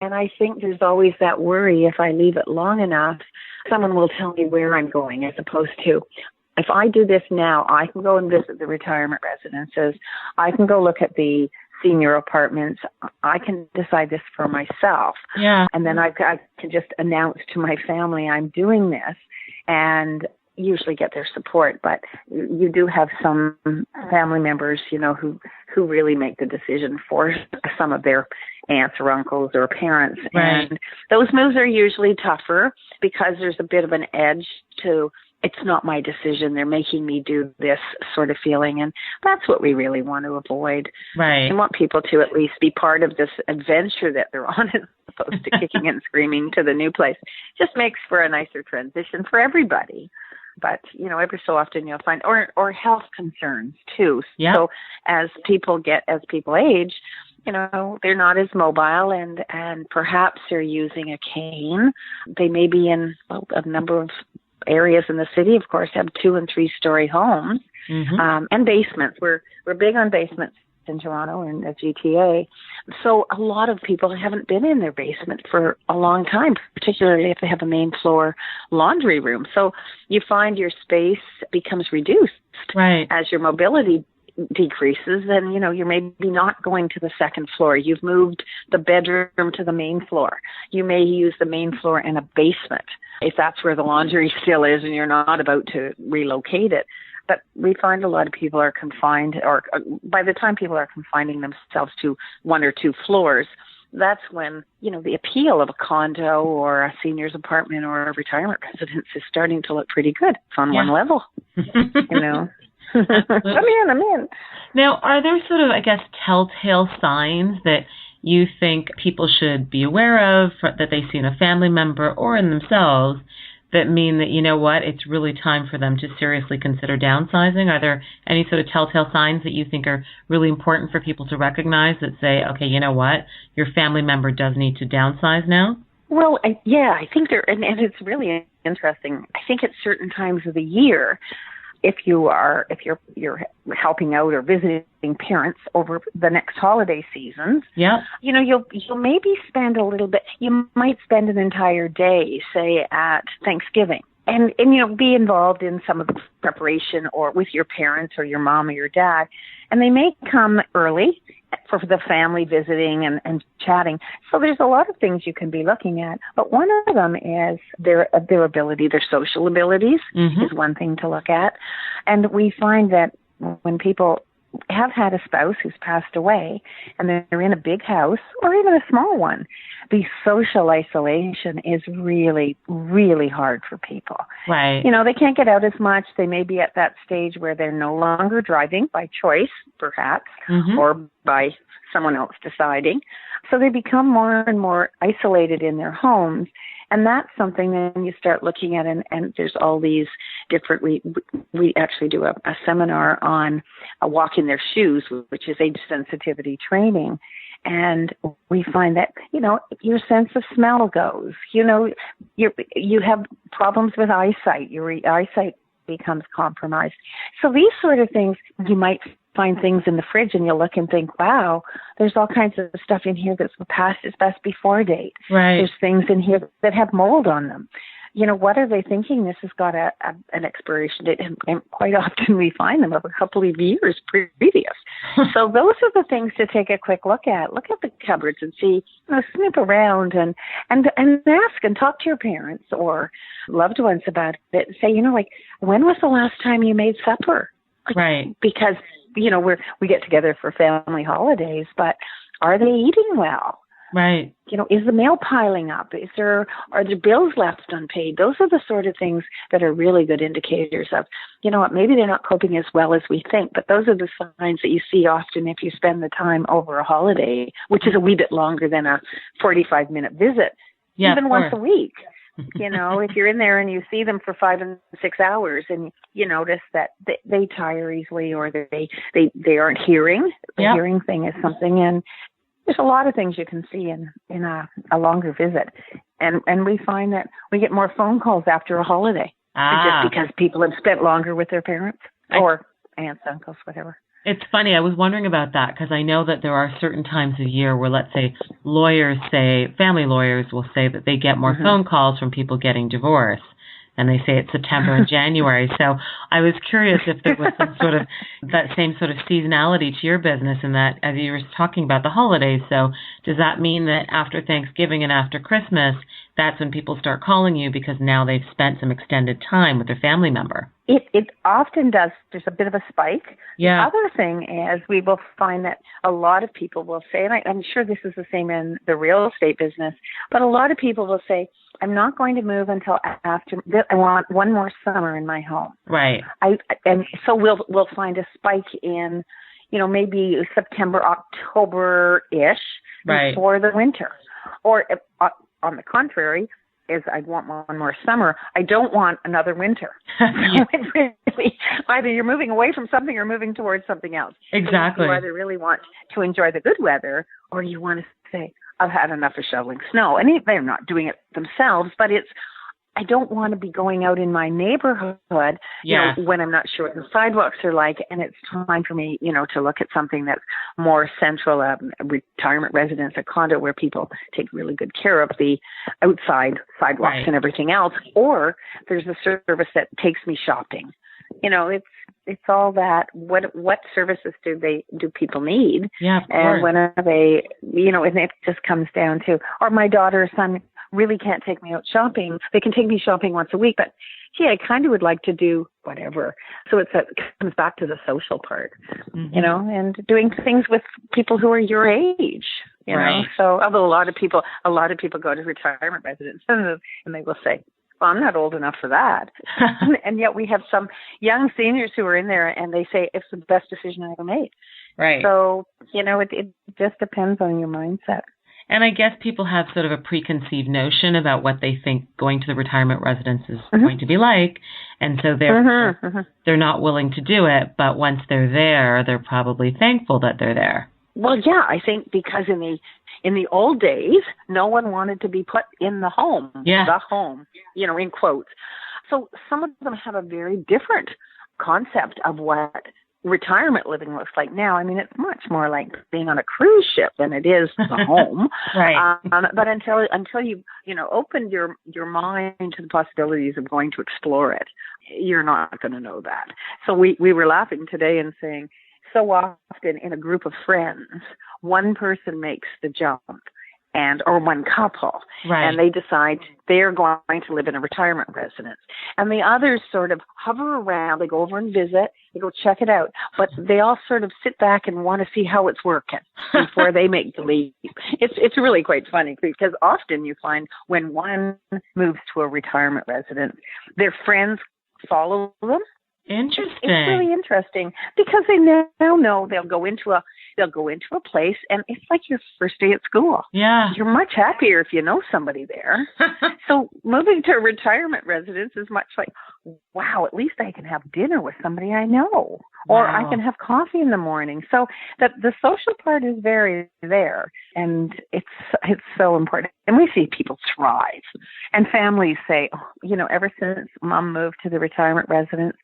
And I think there's always that worry, if I leave it long enough, someone will tell me where I'm going, as opposed to, if I do this now, I can go and visit the retirement residences. I can go look at the senior apartments. I can decide this for myself. Yeah. And then I can just announce to my family I'm doing this, and usually get their support. But you do have some family members, who really make the decision for some of their aunts or uncles or parents. Right. And those moves are usually tougher because there's a bit of an edge to, it's not my decision, they're making me do this sort of feeling. And that's what we really want to avoid. Right. We want people to at least be part of this adventure that they're on, as opposed to kicking and screaming to the new place. Just makes for a nicer transition for everybody. But, every so often you'll find, or health concerns too. Yeah. So as people age, they're not as mobile, and perhaps they're using a cane. They may be in a number of areas in the city, of course, have 2- and 3-story homes, and basements. We're big on basements in Toronto and the GTA. So a lot of people haven't been in their basement for a long time, particularly if they have a main floor laundry room. So you find your space becomes reduced as your mobility decreases. Then, you're maybe not going to the second floor. You've moved the bedroom to the main floor. You may use the main floor and a basement if that's where the laundry still is and you're not about to relocate it. But we find a lot of people are confined, or by the time people are confining themselves to 1 or 2 floors, that's when, the appeal of a condo or a senior's apartment or a retirement residence is starting to look pretty good. It's on one level, I'm in. Now, are there sort of, telltale signs that you think people should be aware of, that they see in a family member or in themselves, that mean that, it's really time for them to seriously consider downsizing? Are there any sort of telltale signs that you think are really important for people to recognize that say, okay, your family member does need to downsize now? Well, I think there, and it's really interesting. I think at certain times of the year, if you're helping out or visiting parents over the next holiday seasons, you'll maybe spend a little bit. You might spend an entire day, say at Thanksgiving, and be involved in some of the preparation, or with your parents or your mom or your dad, and they may come early for the family visiting and chatting. So there's a lot of things you can be looking at, but one of them is their ability, their social abilities is one thing to look at. And we find that when people have had a spouse who's passed away and they're in a big house or even a small one, the social isolation is really, really hard for people. Right. They can't get out as much. They may be at that stage where they're no longer driving by choice, perhaps, or by someone else deciding. So they become more and more isolated in their homes. And that's something then you start looking at, and there's all these different, we actually do a seminar on walk in their shoes, which is age sensitivity training. And we find that, your sense of smell goes, you have problems with eyesight, your eyesight becomes compromised. So these sort of things, you might find things in the fridge and you'll look and think, wow, there's all kinds of stuff in here that's past its best before date. Right. There's things in here that have mold on them. What are they thinking? This has got an expiration date, and quite often we find them of a couple of years previous. So those are the things to take a quick look at. Look at the cupboards and see, snoop around and ask and talk to your parents or loved ones about it. Say, when was the last time you made supper? Right. Because, we get together for family holidays, but are they eating well? Right. Is the mail piling up? Are there bills left unpaid? Those are the sort of things that are really good indicators of, maybe they're not coping as well as we think, but those are the signs that you see often if you spend the time over a holiday, which is a wee bit longer than a 45-minute visit, even once a week. If you're in there and you see them for 5 and 6 hours and you notice that they tire easily or they aren't hearing, the hearing thing is something. And there's a lot of things you can see in a longer visit. And we find that we get more phone calls after a holiday just because people have spent longer with their parents or aunts, uncles, whatever. It's funny. I was wondering about that because I know that there are certain times of year where, let's say, family lawyers will say that they get more phone calls from people getting divorced. And they say it's September and January. So I was curious if there was some sort of that same sort of seasonality to your business, and that as you were talking about the holidays. So does that mean that after Thanksgiving and after Christmas, that's when people start calling you because now they've spent some extended time with their family member? It often does. There's a bit of a spike. Yeah. The other thing is we will find that a lot of people will say, and I'm sure this is the same in the real estate business, but a lot of people will say, I'm not going to move until after, I want one more summer in my home. Right. And so we'll find a spike in, maybe September, October-ish before the winter. Or on the contrary, is I want one more summer. I don't want another winter. So it's really, either you're moving away from something or moving towards something else. Exactly. So you either really want to enjoy the good weather or you want to say, I've had enough of shoveling snow. And they're not doing it themselves, but I don't want to be going out in my neighborhood, when I'm not sure what the sidewalks are like, and it's time for me, to look at something that's more central, a retirement residence, a condo where people take really good care of the outside sidewalks and everything else, or there's a service that takes me shopping. It's all that. What services do people need? Yeah, of course. And when are they? And it just comes down to, or my daughter or son really can't take me out shopping. They can take me shopping once a week, but I kind of would like to do whatever. So it comes back to the social part, and doing things with people who are your age. You know. So although a lot of people go to retirement residences and they will say, well, I'm not old enough for that. And yet we have some young seniors who are in there and they say it's the best decision I ever made. Right. So, it just depends on your mindset. And I guess people have sort of a preconceived notion about what they think going to the retirement residence is going to be like. And so they're not willing to do it. But once they're there, they're probably thankful that they're there. Well, yeah, I think because in the old days, no one wanted to be put in the home, the home, in quotes. So some of them have a very different concept of what retirement living looks like now. I mean, it's much more like being on a cruise ship than it is the home. But until you opened your mind to the possibilities of going to explore it, you're not going to know that. So we were laughing today and saying, so often in a group of friends, one person makes the jump or one couple, and they decide they're going to live in a retirement residence. And the others sort of hover around, they go over and visit, they go check it out, but they all sort of sit back and want to see how it's working before they make the leap. It's really quite funny because often you find when one moves to a retirement residence, their friends follow them. Interesting. It's really interesting because they now know they'll go into a place and it's like your first day at school. Yeah. You're much happier if you know somebody there. So moving to a retirement residence is much like, wow, at least I can have dinner with somebody I know. Or I can have coffee in the morning. So that the social part is very there, and it's so important. And we see people thrive. And families say, ever since Mom moved to the retirement residence,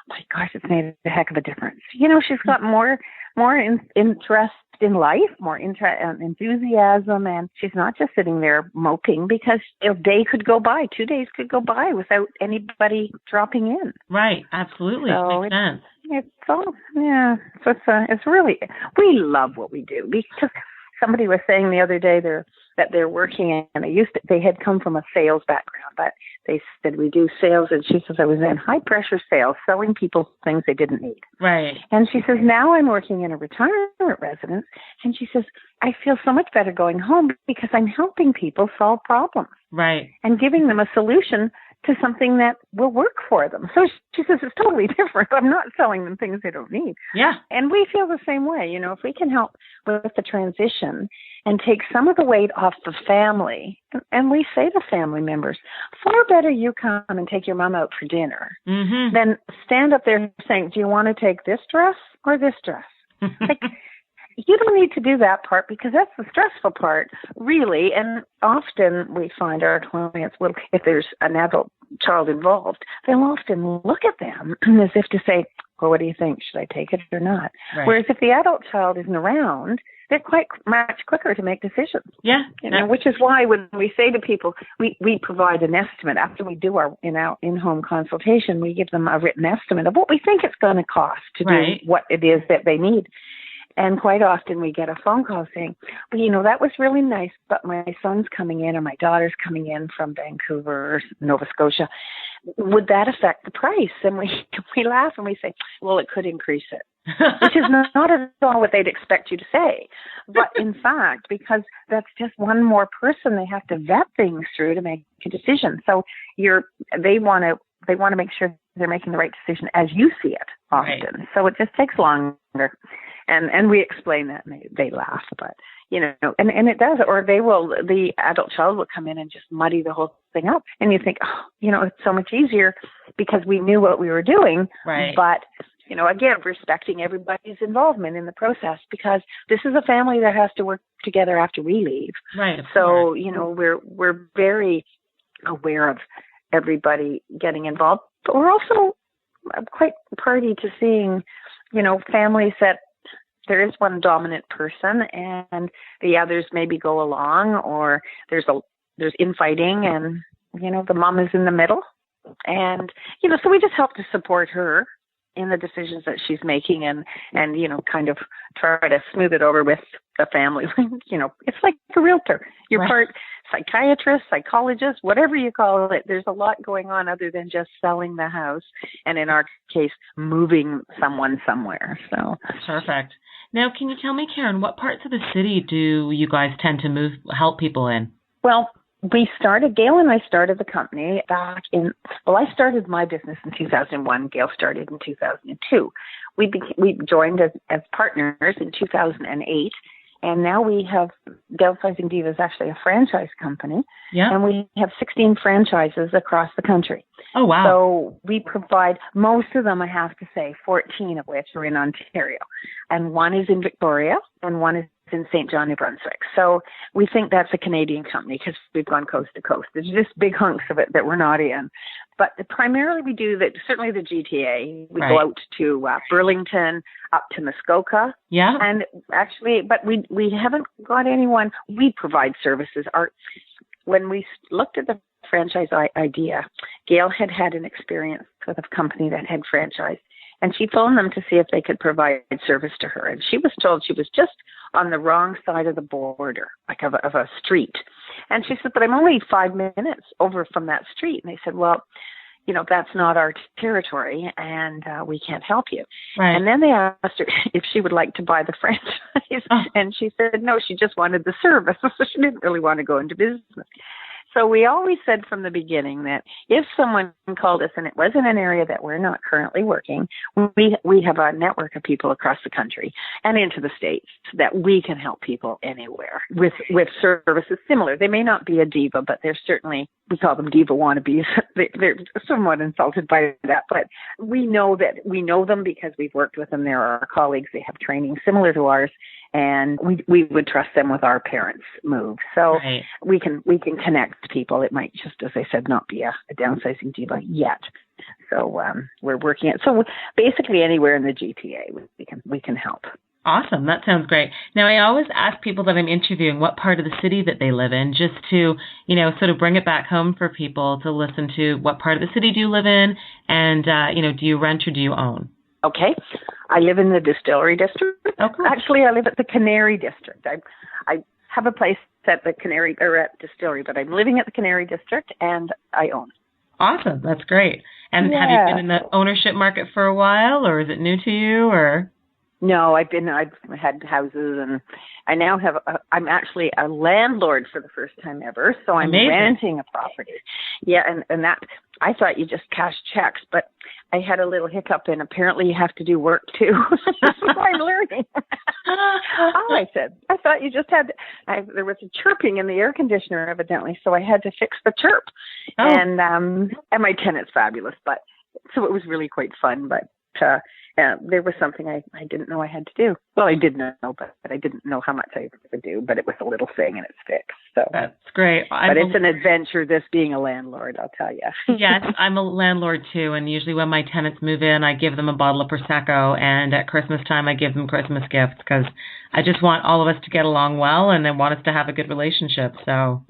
my gosh, it's made a heck of a difference. She's got more interest in life, more enthusiasm, and she's not just sitting there moping because a day could go by, 2 days could go by without anybody dropping in. Right, absolutely. So makes sense. So it's really, we love what we do because somebody was saying the other day that they're working and they had come from a sales background, but they said we do sales, and she says I was in high pressure sales, selling people things they didn't need. Right. And she says now I'm working in a retirement residence, and she says I feel so much better going home because I'm helping people solve problems. Right. And giving them a solution to something that will work for them. So she says it's totally different. I'm not selling them things they don't need. Yeah. And we feel the same way. If we can help with the transition and take some of the weight off the family, and we say to family members, far better you come and take your mom out for dinner than stand up there saying, do you want to take this dress or this dress? You don't need to do that part because that's the stressful part, really. And often we find our clients will, if there's an adult child involved, they'll often look at them as if to say, well, what do you think? Should I take it or not? Right. Whereas if the adult child isn't around, they're quite much quicker to make decisions. Yeah. Which is why when we say to people, we provide an estimate after we do our in-home consultation, we give them a written estimate of what we think it's going to cost to do what it is that they need. And quite often we get a phone call saying, well, that was really nice, but my son's coming in or my daughter's coming in from Vancouver or Nova Scotia. Would that affect the price? And we laugh and we say, well, it could increase it, which is not at all what they'd expect you to say. But in fact, because that's just one more person they have to vet things through to make a decision. So they want to make sure they're making the right decision as you see it often. Right. So it just takes longer. And we explain that and they laugh, but and it does, or the adult child will come in and just muddy the whole thing up. And you think, it's so much easier because we knew what we were doing. Right. But, again, respecting everybody's involvement in the process, because this is a family that has to work together after we leave. Right. So, we're very aware of everybody getting involved, but we're also quite party to seeing, families that there is one dominant person and the others maybe go along, or there's infighting and, the mom is in the middle. And, so we just help to support her in the decisions that she's making and kind of try to smooth it over with the family. It's like a realtor. You're part psychiatrist, psychologist, whatever you call it. There's a lot going on other than just selling the house. And in our case, moving someone somewhere. So perfect. Now, can you tell me, Karen, what parts of the city do you guys tend to help people in? Well, Gail and I started the company back I started my business in 2001. Gail started in 2002. We joined as partners in 2008. And now we have, Downsizing Diva is actually a franchise company. Yeah. And we have 16 franchises across the country. Oh, wow. So we provide, most of them, I have to say, 14 of which are in Ontario. And one is in Victoria and one is in St. John, New Brunswick. So we think that's a Canadian company because we've gone coast to coast. There's just big hunks of it that we're not in. But primarily we do that, certainly the GTA. We go out to Burlington, up to Muskoka. Yeah. And actually, but we haven't got anyone. We provide services. When we looked at the franchise idea, Gail had an experience with a company that had franchised. And she phoned them to see if they could provide service to her. And she was told she was just on the wrong side of the border, like of a street. And she said, but I'm only 5 minutes over from that street. And they said, well, that's not our territory and we can't help you. Right. And then they asked her if she would like to buy the franchise. Oh. And she said, no, she just wanted the service. So she didn't really want to go into business. So we always said from the beginning that if someone called us and it was in an area that we're not currently working, we have a network of people across the country and into the States that we can help people anywhere with services similar. They may not be a diva, but they're certainly, we call them diva wannabes. They're somewhat insulted by that, but we know them because we've worked with them. They're our colleagues. They have training similar to ours. And we would trust them with our parents' move. So we can connect people. It might just, as I said, not be a downsizing diva yet. So we're working at, so basically anywhere in the GTA we can help. Awesome. That sounds great. Now, I always ask people that I'm interviewing what part of the city that they live in, just to, sort of bring it back home for people to listen to what part of the city do you live in, and, do you rent or do you own? Okay. I live in the Distillery District. Okay. Actually, I live at the Canary District. I have a place at the Canary, or at Distillery, but I'm living at the Canary District and I own. Awesome. That's great. And have you been in the ownership market for a while, or is it new to you, or? No, I've had houses, and I now I'm actually a landlord for the first time ever, so I'm renting a property. Yeah, and that, I thought you just cashed checks, but I had a little hiccup, and apparently you have to do work too. That's what I'm learning. I thought you just had, there was a chirping in the air conditioner evidently, so I had to fix the chirp. Oh. And my tenant's fabulous, but so it was really quite fun, but there was something I didn't know I had to do. Well, I did know, but I didn't know how much I would do, but it was a little thing and it's fixed. So that's great. But it's an adventure, this being a landlord, I'll tell you. Yes, I'm a landlord too, and usually when my tenants move in, I give them a bottle of Prosecco, and at Christmas time, I give them Christmas gifts because I just want all of us to get along well and I want us to have a good relationship. So